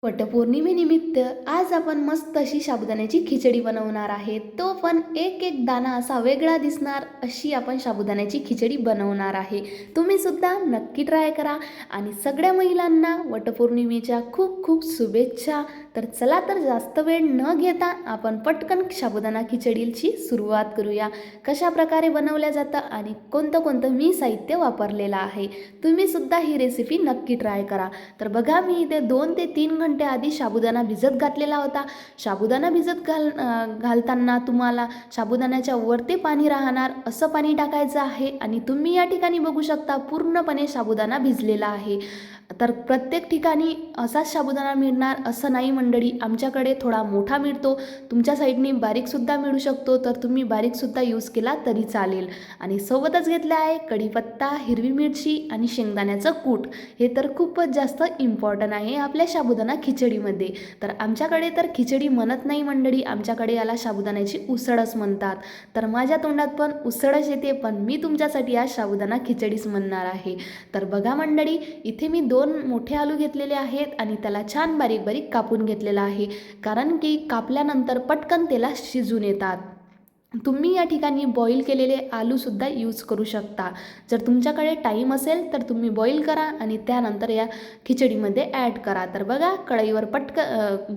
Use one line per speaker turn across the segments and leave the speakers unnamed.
वटपौर्णिमेनिमित्त आज आपण मस्त अशी साबुदाण्याची खिचडी बनवणार आहे. तो पण एक एक दाणा असा वेगळा दिसणार अशी आपण साबुदाण्याची खिचडी बनवणार आहे. तुम्ही सुद्धा नक्की ट्राय करा आणि सगळ्या महिलांना वटपौर्णिमेच्या खूप खूप शुभेच्छा. तर चला तर जास्त वेळ न घेता आपण पटकन साबुदाणा खिचडीची सुरुवात करूया. कशा प्रकारे बनवल्या जातं आणि कोणतं कोणतं मी साहित्य वापरलेलं आहे. तुम्ही सुद्धा ही रेसिपी नक्की ट्राय करा. तर बघा, मी इथे 2 ते 3 घंटे आधी साबुदाणा भिजत घातलेला होता. साबुदाणा भिजत घालताना तुम्हाला साबुदाण्याच्या वरती पाणी राहणार असं पाणी टाकायचं आहे आणि तुम्ही या ठिकाणी बघू शकता पूर्णपणे साबुदाणा भिजलेला आहे. तर प्रत्येक ठिकाणी असाच साबुदाणा मिळणार असं नाही मंडळी. आमच्याकडे थोडा मोठा मिळतो, तुमच्या साईडनी बारीकसुद्धा मिळू शकतो, तर तुम्ही बारीकसुद्धा यूज केला तरी चालेल. आणि सोबतच घेतलं आहे कढीपत्ता, हिरवी मिरची आणि शेंगदाण्याचं कूट. हे तर खूपच जास्त इम्पॉर्टंट आहे आपल्या साबुदाणा खिचडीमध्ये. तर आमच्याकडे तर खिचडी म्हणत नाही मंडळी, आमच्याकडे याला साबुदाण्याची उसळच म्हणतात. तर माझ्या तोंडात पण उसळच येते, पण मी तुमच्यासाठी आज साबुदाणा खिचडीच म्हणणार आहे. तर बघा मंडळी, इथे मी 2 मोठे आलू घेतलेले आहेत आणि त्याला छान बारीक बारीक कापून घेतलेला आहे, कारण की कापल्यानंतर पटकन त्याला शिजून येतात. तुम्ही या ठिकाणी बॉईल केलेले आलूसुद्धा यूज करू शकता. जर तुमच्याकडे टाईम असेल तर तुम्ही बॉईल करा आणि त्यानंतर या खिचडीमध्ये ॲड करा. तर बघा, कढईवर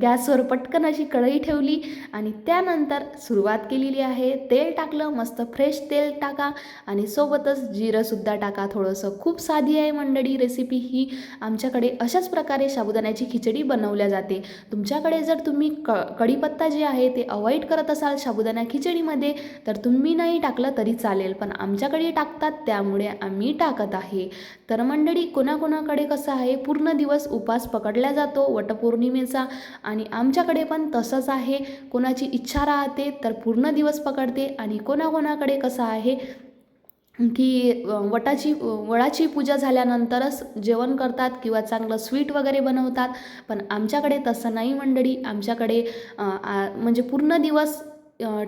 गॅसवर पटकन अशी कढई ठेवली आणि त्यानंतर सुरुवात केलेली आहे. तेल टाकलं, मस्त फ्रेश तेल टाका आणि सोबतच जिरंसुद्धा टाका थोडंसं. खूप साधी आहे मंडळी रेसिपी ही. आमच्याकडे अशाच प्रकारे साबुदाण्याची खिचडी बनवल्या जाते. तुमच्याकडे जर तुम्ही कढीपत्ता जे आहे ते अवॉइड करत असाल साबुदाणा खिचडीमध्ये तर तुम्ही नाही टाकलं तरी चालेल, पण आमच्याकडे टाकतात त्यामुळे आम्ही टाकत आहे. तर मंडळी, कोणाकोणाकडे कसं आहे, पूर्ण दिवस उपवास पकडला जातो वटपौर्णिमेचा आणि आमच्याकडे पण तसंच आहे. कोणाची इच्छा राहते तर पूर्ण दिवस पकडते आणि कोणाकोणाकडे कसं आहे की वडाची पूजा झाल्यानंतरच जेवण करतात किंवा चांगलं स्वीट वगैरे बनवतात. पण आमच्याकडे तसं नाही मंडळी. आमच्याकडे म्हणजे पूर्ण दिवस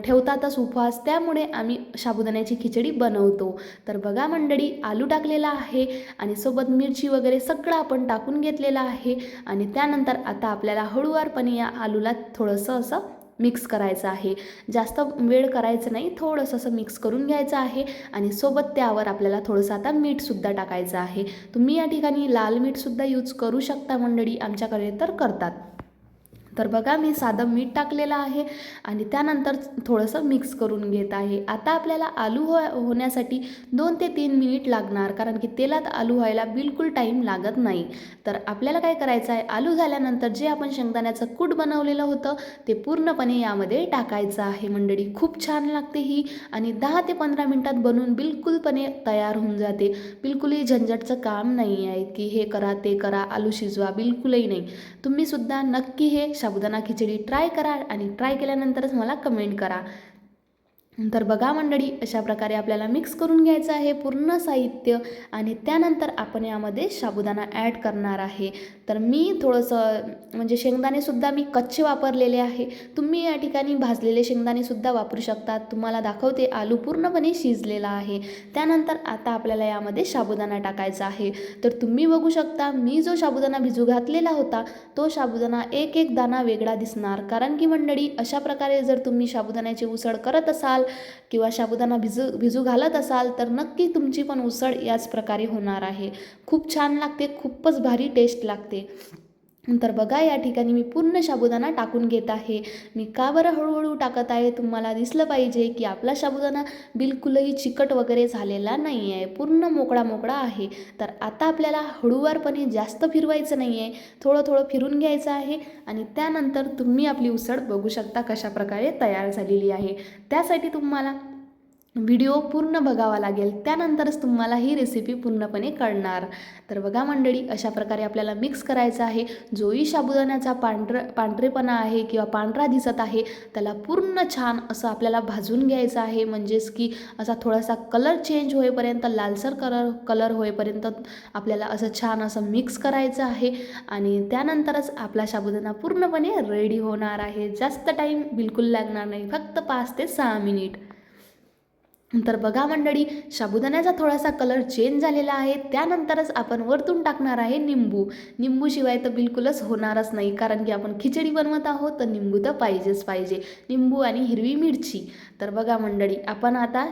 ठेवतातच उपवास, त्यामुळे आम्ही साबुदाण्याची खिचडी बनवतो. तर बघा मंडळी, आलू टाकलेला आहे आणि सोबत मिरची वगैरे सगळं आपण टाकून घेतलेलं आहे आणि त्यानंतर आता आपल्याला हळूवारपणे या आलूला थोडंसं असं मिक्स करायचं आहे. जास्त वेळ करायचं नाही, थोडंसं असं मिक्स करून घ्यायचं आहे आणि सोबत त्यावर आपल्याला थोडंसं आता मीठसुद्धा टाकायचं आहे. तुम्ही या ठिकाणी लाल मीठसुद्धा यूज करू शकता मंडळी, आमच्याकडे तर करतात. तर बघा, मी साधं मीठ टाकलेलं आहे आणि त्यानंतर थोडंसं मिक्स करून घेत आहे. आता आपल्याला आलू होण्यासाठी 2 ते 3 मिनिट लागणार, कारण की तेलात आलू व्हायला बिलकुल टाईम लागत नाही. तर आपल्याला काय करायचं आहे, आलू झाल्यानंतर जे आपण शेंगदाण्याचं कूट बनवलेलं होतं ते पूर्णपणे यामध्ये टाकायचं आहे मंडळी. खूप छान लागते ही आणि 10 ते 15 मिनटात बनवून बिलकुलपणे तयार होऊन जाते. बिलकुलही झंझटचं काम नाही आहे की हे करा ते करा, आलू शिजवा, बिलकुलही नाही. तुम्हीसुद्धा नक्की हे साबुदाणा खिचडी ट्राय करा आणि ट्राय केल्यानंतरच मला कमेंट करा. तर बघा मंडळी, अशा प्रकारे आपल्याला मिक्स करून घ्यायचं आहे पूर्ण साहित्य आणि त्यानंतर आपण यामध्ये साबुदाणा ॲड करणार आहे. तर मी थोडंसं म्हणजे शेंगदाणेसुद्धा मी कच्चे वापरलेले आहे. तुम्ही या ठिकाणी भाजलेले शेंगदाणेसुद्धा वापरू शकता. तुम्हाला दाखवते, आलू पूर्णपणे शिजलेला आहे. त्यानंतर आता आपल्याला यामध्ये साबुदाणा टाकायचा आहे. तर तुम्ही बघू शकता, मी जो साबुदाणा भिजू घातलेला होता तो साबुदाणा एक एक दाणा वेगळा दिसणार, कारण की मंडळी अशा प्रकारे जर तुम्ही साबुदाण्याची उसळ करत असाल किंवा साबुदाणा भिजू घालत असाल तर नक्की तुमची पण उसळ याच प्रकारे होणार आहे. खूप छान लागते, खूपच भारी टेस्ट लागते. तर बघा, या ठिकाणी मी पूर्ण साबुदाणा टाकून घेत आहे. मी का बरं हळूहळू टाकत आहे, तुम्हाला दिसलं पाहिजे की आपला साबुदाणा बिलकुलही चिकट वगैरे झालेला नाही आहे, पूर्ण मोकळा मोकळा आहे. तर आता आपल्याला हळूवारपणे जास्त फिरवायचं नाही आहे, थोडं थोडं फिरून घ्यायचं आहे आणि त्यानंतर तुम्ही आपली उसळ बघू शकता कशा प्रकारे तयार झालेली आहे. त्यासाठी तुम्हाला व्हिडिओ पूर्ण बघावा लागेल, त्यानंतरच तुम्हाला ही रेसिपी पूर्णपणे कळणार. तर बघा मंडळी, अशा प्रकारे आपल्याला मिक्स करायचं आहे. जोही साबुदाण्याचा पांढरेपणा आहे किंवा पांढरा दिसत आहे त्याला पूर्ण छान असं आपल्याला भाजून घ्यायचं आहे. म्हणजेच की असा थोडासा कलर चेंज होईपर्यंत, लालसर कलर होईपर्यंत आपल्याला असं छान असं मिक्स करायचं आहे आणि त्यानंतरच आपला साबुदाणा पूर्णपणे रेडी होणार आहे. जास्त टाईम बिलकुल लागणार नाही, फक्त 5 ते 6 मिनिट. तर बघा मंडळी, साबुदाण्याचा थोडासा कलर चेंज झालेला आहे. त्यानंतरच आपण वरतून टाकणार आहे निंबू. निंबूशिवाय तर बिलकुलच होणारच नाही, कारण की आपण खिचडी बनवत आहोत तर निंबू तर पाहिजेच पाहिजे. निंबू आणि हिरवी मिरची. तर बघा मंडळी, आपण आता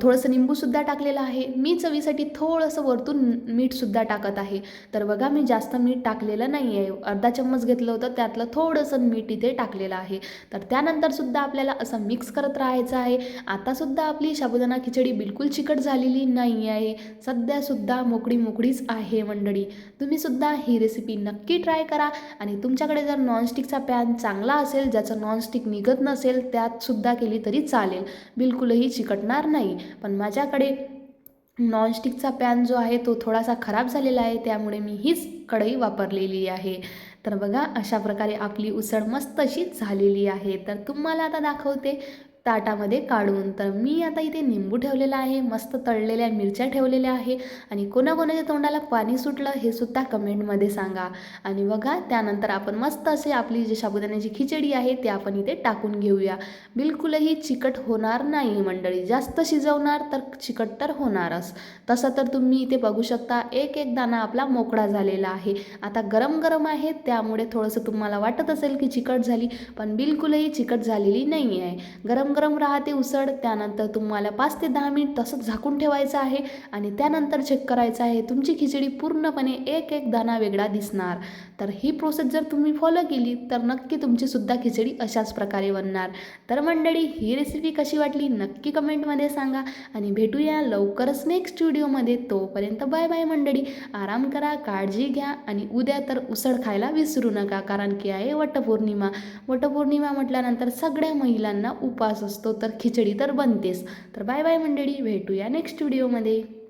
थोडंसं निंबूसुद्धा टाकलेलं आहे. मी चवीसाठी थोडंसं वरतून मीठसुद्धा टाकत आहे. तर बघा, मी जास्त मीठ टाकलेलं नाही आहे. अर्धा चम्मच घेतलं होतं, त्यातलं थोडंसं मीठ इथे टाकलेलं आहे. तर त्यानंतरसुद्धा आपल्याला असं मिक्स करत राहायचं आहे. आतासुद्धा आपली साबुदाणा खिचडी बिलकुल चिकट झालेली नाही आहे. सध्यासुद्धा मोकळी मोकळीच आहे मंडळी. तुम्हीसुद्धा ही रेसिपी नक्की ट्राय करा. आणि तुमच्याकडे जर नॉनस्टिकचा पॅन चांगला असेल, ज्याचं नॉनस्टिक निघत नसेल, त्यातसुद्धा केली तरी चालेल. बिलकुलही चिकटणार नाही. पण माझ्याकडे नॉनस्टिकचा पॅन जो आहे तो थोडासा खराब झालेला आहे, त्यामुळे मी हीच कढई वापरलेली आहे. तर बघा, अशा प्रकारे आपली उसळ मस्त अशी झालेली आहे. तर तुम्हाला आता दाखवते ताटामध्ये काढून. तर मी आता इथे निंबू ठेवलेला आहे, मस्त तळलेल्या मिरच्या ठेवलेल्या आहे. आणि कोणाकोणाच्या तोंडाला पाणी सुटलं हे सुद्धा कमेंटमध्ये सांगा. आणि बघा, त्यानंतर आपण मस्त असे आपली जी साबुदाण्याची खिचडी आहे ते आपण इथे टाकून घेऊया. बिलकुलही चिकट होणार नाही मंडळी. जास्त शिजवणार तर चिकट तर होणारच. तसं तर तुम्ही इथे बघू शकता, एक एक दाणा आपला मोकळा झालेला आहे. आता गरम गरम आहे, त्यामुळे थोडंसं तुम्हाला वाटत असेल की चिकट झाली, पण बिलकुलही चिकट झालेली नाही आहे. गरम गरम राहते उसळ. त्यानंतर तुम्हाला 5 ते 10 मिनिट तसंच झाकून ठेवायचं आहे आणि त्यानंतर चेक करायचं आहे. तुमची खिचडी पूर्णपणे एक एक दाणा वेगळा दिसणार. तर ही प्रोसेस जर तुम्ही फॉलो केली तर नक्की तुमचीसुद्धा खिचडी अशाच प्रकारे बनणार. तर मंडळी, ही रेसिपी कशी वाटली नक्की कमेंटमध्ये सांगा. आणि भेटूया लवकरच नेक्स्ट व्हिडिओमध्ये. तोपर्यंत बाय बाय मंडळी. आराम करा, काळजी घ्या. आणि उद्या तर उसळ खायला विसरू नका, कारण की आहे वटपौर्णिमा. वटपौर्णिमा म्हटल्यानंतर सगळ्या महिलांना उपास असतो, तर खिचडी तर बनतेच. तर बाय बाय मंडळी, भेटूया नेक्स्ट व्हिडिओमध्ये.